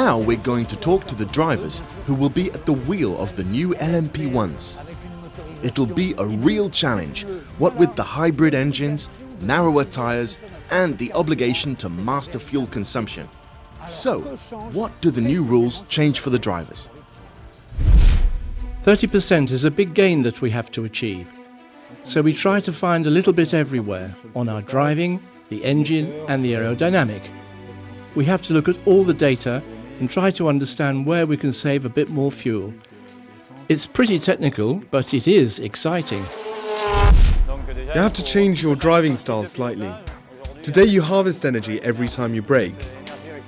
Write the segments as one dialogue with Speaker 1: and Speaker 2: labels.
Speaker 1: Now we're going to talk to the drivers who will be at the wheel of the new LMP1s. It'll be a real challenge, what with the hybrid engines, narrower tyres and the obligation to master fuel consumption. So, what do the new rules change for the drivers?
Speaker 2: 30% is a big gain that we have to achieve. So we try to find a little bit everywhere, on our driving, the engine and the aerodynamic. We have to look at all the data and try to understand where we can save a bit more fuel. It's pretty technical, but it is exciting.
Speaker 3: You have to change your driving style slightly. Today you harvest energy every time you brake.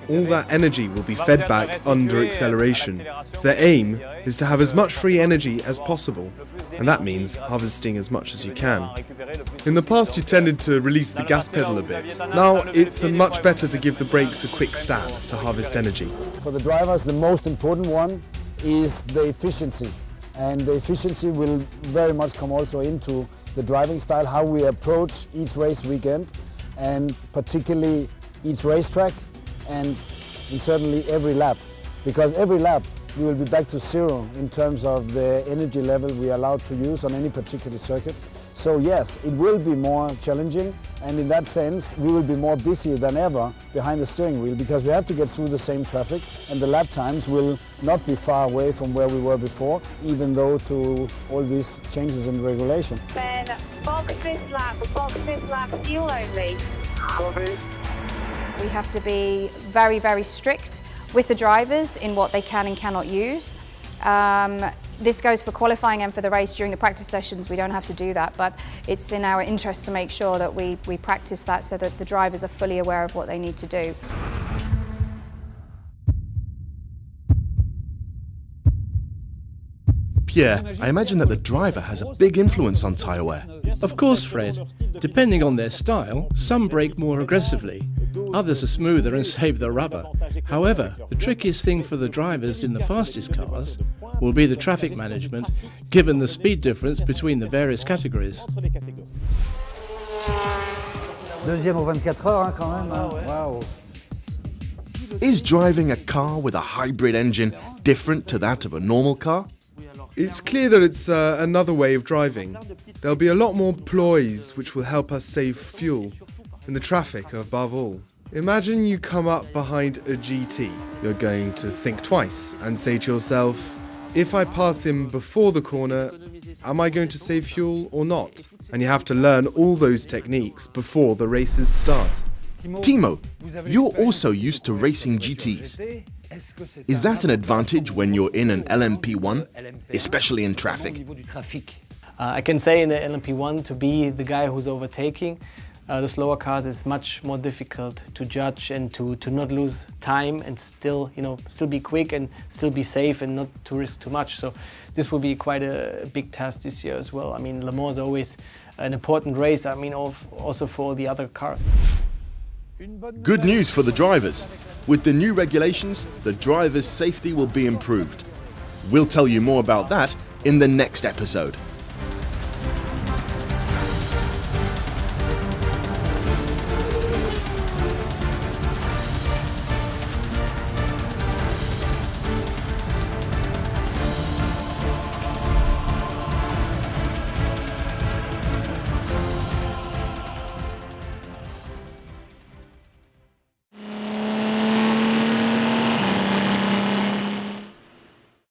Speaker 3: All that energy will be fed back under acceleration. So their aim is to have as much free energy as possible, and that means harvesting as much as you can. In the past you tended to release the gas pedal a bit. Now it's much better to give the brakes a quick stab to harvest energy.
Speaker 4: For the drivers, the most important one is the efficiency. And the efficiency will very much come also into the driving style, how we approach each race weekend, and particularly each racetrack, and certainly every lap. Because every lap we will be back to zero in terms of the energy level we are allowed to use on any particular circuit. So yes, it will be more challenging, and in that sense we will be more busy than ever behind the steering wheel, because we have to get through the same traffic, and the lap times will not be far away from where we were before, even though to all these changes in regulation.
Speaker 5: Then box this lap, fuel only.
Speaker 4: Copy.
Speaker 6: We have to be very, very strict with the drivers in what they can and cannot use. This goes for qualifying and for the race. During the practice sessions we don't have to do that, but it's in our interest to make sure that we practice that so that the drivers are fully aware of what they need to do.
Speaker 1: Pierre, I imagine that the driver has a big influence on tyre wear.
Speaker 2: Of course, Fred. Depending on their style, some brake more aggressively. Others are smoother and save the rubber. However, the trickiest thing for the drivers in the fastest cars will be the traffic management, given the speed difference between the various categories.
Speaker 4: Deuxième aux 24 heures, quand même. Wow.
Speaker 1: Is driving a car with a hybrid engine different to that of a normal car?
Speaker 3: It's clear that it's another way of driving. There'll be a lot more ploys which will help us save fuel, in the traffic above all. Imagine you come up behind a GT. You're going to think twice and say to yourself, if I pass him before the corner, am I going to save fuel or not? And you have to learn all those techniques before the races start.
Speaker 1: Timo, you're also used to racing GTs. Is that an advantage when you're in an LMP1, especially in traffic?
Speaker 7: I can say in the LMP1 to be the guy who's overtaking the slower cars is much more difficult to judge and to not lose time and still be quick and still be safe and not to risk too much. So this will be quite a big task this year as well. I mean, Le Mans is always an important race. I mean, also for the other cars.
Speaker 1: Good news for the drivers. With the new regulations, the drivers' safety will be improved. We'll tell you more about that in the next episode.